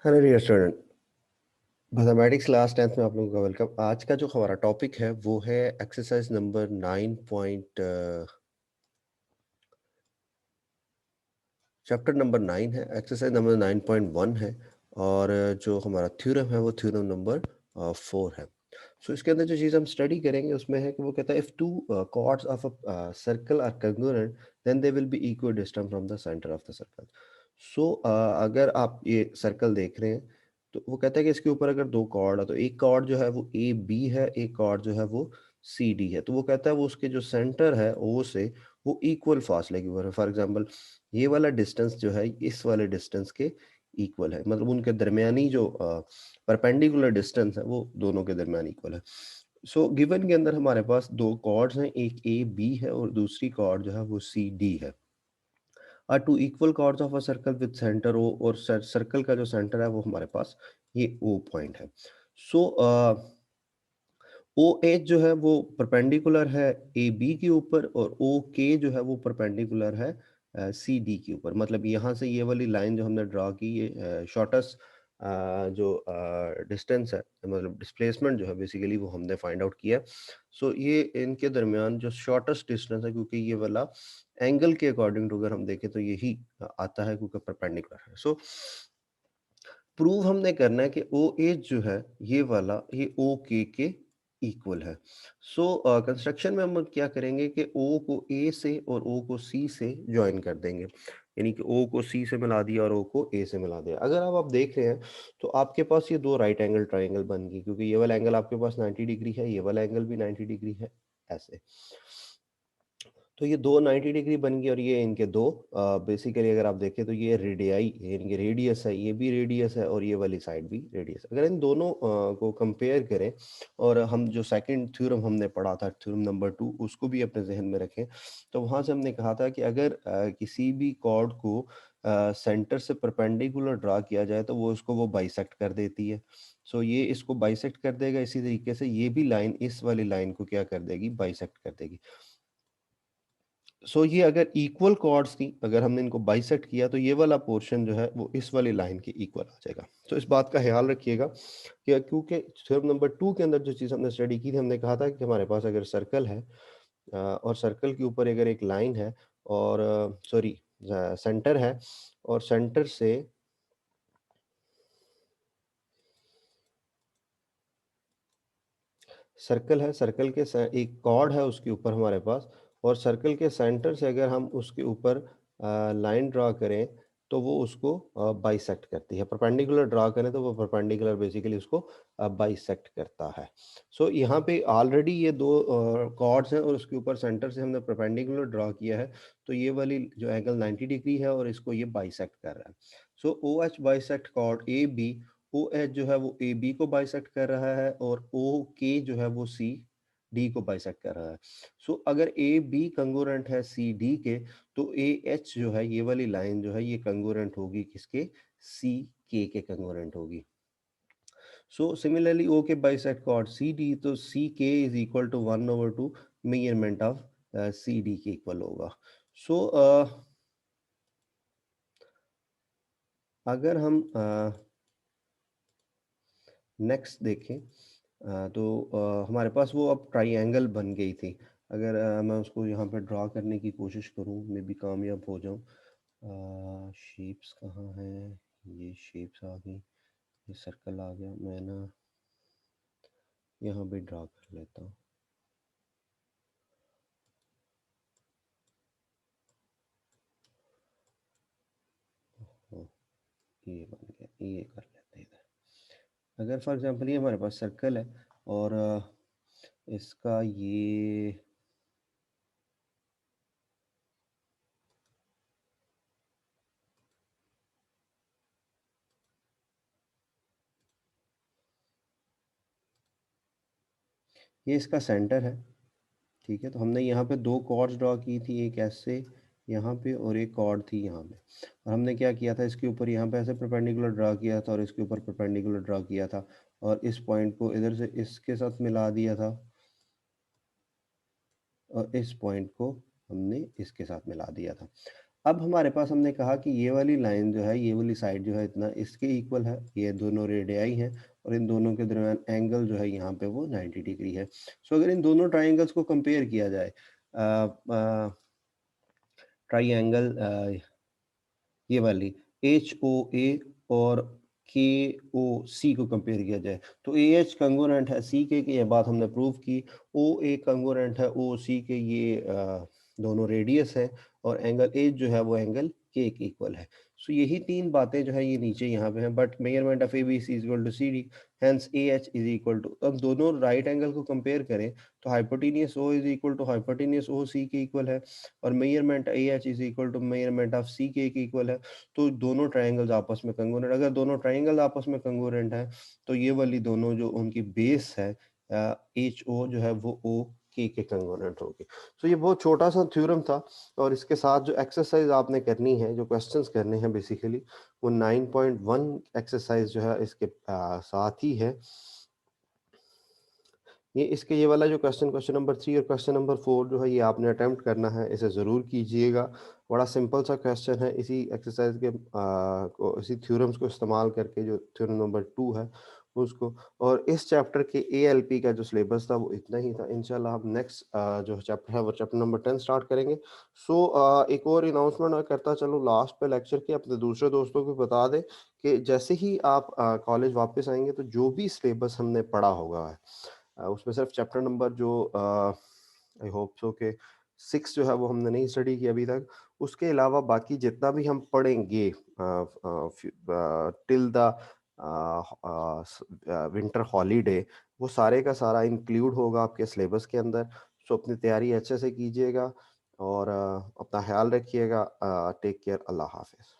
Hello dear student, mathematics class 10th में आप लोगों का वेलकम। आज का जो हमारा टॉपिक है वो है exercise number 9 point chapter number 9 है। एक्सरसाइज नंबर 9.1 है और जो हमारा थ्योरम है वो थ्योरम नंबर 4 है। सो इसके अंदर जो चीज़ हम स्टडी करेंगे उसमें है कि वो कहता है if two chords of a circle are congruent then they will be equal distance from the centre of the circle. So अगर आप ये सर्कल देख रहे हैं तो वो कहता है कि इसके ऊपर अगर दो कॉर्ड है तो एक कॉर्ड जो है वो ए बी है, एक कॉर्ड जो है वो सी डी है। तो वो कहता है वो उसके जो सेंटर है ओ से वो इक्वल फासले की ऊपर है। फॉर एग्जाम्पल ये वाला डिस्टेंस जो है इस वाले डिस्टेंस के इक्वल है, मतलब उनके दरमियानी जो परपेंडिकुलर डिस्टेंस है वो दोनों के दरमियान इक्वल है। सो गिवन के अंदर हमारे पास दो कॉर्ड्स हैं, एक ए बी है और दूसरी कॉर्ड जो है वो सी डी है। Are two equal chords of a circle with centre O, और सर्कल का जो सेंटर है वो हमारे पास ये ओ पॉइंट है। सो ओ एच जो है वो परपेंडिकुलर है ए बी के ऊपर और ओ के जो है वो परपेंडिकुलर है सी डी के ऊपर। मतलब यहाँ से ये वाली लाइन जो हमने ड्रा की ये शॉर्टेस्ट जो डिस्टेंस है, मतलब डिस्प्लेसमेंट जो है बेसिकली वो हमने फाइंड आउट किया। सो ये इनके दरमियान जो शॉर्टेस्ट डिस्टेंस है, क्योंकि ये वाला एंगल के अकॉर्डिंग टू अगर हम देखें तो यही आता है क्योंकि परपेंडिकुलर है। सो प्रूव हमने करना है कि ओ एच जो है ये वाला ये ओ के इक्वल है। सो कंस्ट्रक्शन में हम क्या करेंगे कि ओ को ए से और ओ को सी से ज्वाइन कर देंगे, यानी कि ओ को सी से मिला दिया और ओ को ए से मिला दिया। अगर आप देख रहे हैं तो आपके पास ये दो राइट एंगल ट्राइंगल बन गई, क्योंकि ये वाला एंगल आपके पास 90 डिग्री है, ये वाला एंगल भी 90 डिग्री है ऐसे। तो ये दो 90 डिग्री बन गई और ये इनके दो बेसिकली अगर आप देखें तो ये रेडियाई इनके रेडियस है, ये भी रेडियस है और ये वाली साइड भी रेडियस है। अगर इन दोनों को कंपेयर करें और हम जो सेकंड थ्योरम हमने पढ़ा था थ्योरम नंबर 2 उसको भी अपने जहन में रखें, तो वहां से हमने कहा था कि अगर किसी भी कॉर्ड को सेंटर से परपेंडिकुलर ड्रा किया जाए तो वो उसको वो बाइसेक्ट कर देती है। सो ये इसको बाइसेक्ट कर देगा, इसी तरीके से ये भी लाइन इस वाली लाइन को क्या कर देगी, बाइसेक्ट कर देगी। सो ये अगर इक्वल कॉर्ड्स थी, अगर हमने इनको बाइसेक्ट किया तो ये वाला पोर्शन जो है वो इस वाली लाइन के इक्वल आ जाएगा। तो इस बात का ख्याल रखिएगा कि क्योंकि थ्योरम नंबर 2 के अंदर जो चीज़ हमने स्टडी की थी, हमने कहा था कि हमारे पास अगर सर्कल है और सर्कल के ऊपर अगर एक लाइन है और सॉरी सेंटर है और सेंटर से सर्कल है, सर्कल के एक कॉर्ड है उसके ऊपर हमारे पास, और सर्कल के सेंटर से अगर हम उसके ऊपर लाइन ड्रा करें तो वो उसको बाइसेक्ट करती है। परपेंडिकुलर ड्रा करें तो वो परपेंडिकुलर बेसिकली उसको बाइसेक्ट करता है। सो यहाँ पे ऑलरेडी ये दो कॉर्ड्स हैं और उसके ऊपर सेंटर से हमने परपेंडिकुलर ड्रा किया है, तो ये वाली जो एंगल 90 डिग्री है और इसको ये बाइसेक्ट कर रहा है। So O H bisect chord A B, O H जो है वो ए बी को बाइसेक्ट कर रहा है और ओ के जो है वो सी डी को बाइसेक्ट कर रहा है। सो अगर ए बी कंगोरेंट है सी डी के, तो ए एच जो है ये वाली लाइन जो है ये कंगोरेंट होगी किसके, सी के कंगोरेंट होगी। सो सिमिलरली ओ के बाइसेक्ट कॉर्ड सी डी, तो C K is equal to 1/2 measurement of C D के इक्वल होगा। सो अगर हम नेक्स्ट देखें तो हमारे पास वो अब ट्राइएंगल बन गई थी। अगर मैं उसको यहाँ पे ड्रा करने की कोशिश करूँ, मैं भी कामयाब हो जाऊँ। शेप्स कहाँ हैं, ये शेप्स आ गई, ये सर्कल आ गया, मैं ना यहाँ भी ड्रा कर लेता हूँ। हाँ, ये बन गया, ये कर लेते हैं इधर। अगर फॉर एग्जांपल ये हमारे पास सर्कल है और इसका ये इसका सेंटर है, ठीक है। तो हमने यहाँ पे दो कॉर्ड्स ड्रॉ की थी, एक ऐसे यहाँ पे और एक कॉर्ड थी यहाँ पे, और हमने क्या किया था इसके ऊपर यहाँ पे ऐसे परपेंडिकुलर ड्रा किया था और इसके ऊपर परपेंडिकुलर ड्रा किया था और इस पॉइंट को इधर से इसके साथ मिला दिया था और इस पॉइंट को हमने इसके साथ मिला दिया था। अब हमारे पास हमने कहा कि ये वाली लाइन जो है, ये वाली साइड जो है इतना इसके इक्वल है, ये दोनों रेडियाई हैं और इन दोनों के दरमियान एंगल जो है यहाँ पे वो 90 डिग्री है। सो अगर इन दोनों ट्रायंगल्स को कंपेयर किया जाए, ट्रायंगल ये वाली HOA और KOC को कंपेयर किया जाए, तो AH कंग्रुएंट है CK की, ये बात हमने प्रूव की। OA कंग्रुएंट है OC के, ये दोनों रेडियस है और एंगल H जो है वो एंगल K के इक्वल है। सो यही तीन बातें जो है ये नीचे यहाँ पे हैं, but measurement of ABC is equal to CD, hence AH is equal to, अब दोनों राइट एंगल को कंपेयर करें तो hypotenuse O is equal to hypotenuse OC के इक्वल है और measurement AH is equal to measurement of CK के equal है। तो दोनों ट्रायंगल्स आपस में कंग्रुएंट, अगर दोनों ट्रायंगल आपस में कंग्रुएंट है तो ये वाली दोनों जो उनकी बेस है HO जो है वो OK के कंग्रुएंट होगी। तो ये बहुत छोटा सा थ्योरम था और इसके साथ जो एक्सरसाइज आपने करनी है, जो क्वेश्चंस करने हैं बेसिकली, वो 9.1 एक्सरसाइज जो है इसके साथ ही है। ये वाला जो क्वेश्चन नंबर 3 और क्वेश्चन नंबर 4 जो है ये आपने अटेम्प्ट करना है, इसे ज़रूर कीजिएगा। बड़ा सिंपल सा क्वेश्चन है, इसी एक्सरसाइज के इसी थ्योरम्स को इस्तेमाल करके, जो थ्योरम नंबर 2 है उसको, और इस चैप्टर के ALP का जो सिलेबस था वो इतना ही था। इंशाल्लाह हम नेक्स्ट जो चैप्टर है वो चैप्टर नंबर 10 स्टार्ट करेंगे। एक और अनाउंसमेंट मैं करता चलूँ लास्ट पे लेक्चर के, अपने दूसरे दोस्तों को बता दें कि जैसे ही आप कॉलेज वापस आएंगे तो जो भी सिलेबस हमने पढ़ा होगा उसमें सिर्फ चैप्टर नंबर जो आई होप सो के 6 जो है वो हमने नहीं स्टडी किया अभी तक, उसके अलावा बाकी जितना भी हम पढ़ेंगे टिल द विंटर हॉलीडे, वो सारे का सारा इंक्लूड होगा आपके सिलेबस के अंदर। सो अपनी तैयारी अच्छे से कीजिएगा और अपना ख्याल रखिएगा। टेक केयर, अल्लाह हाफिज़।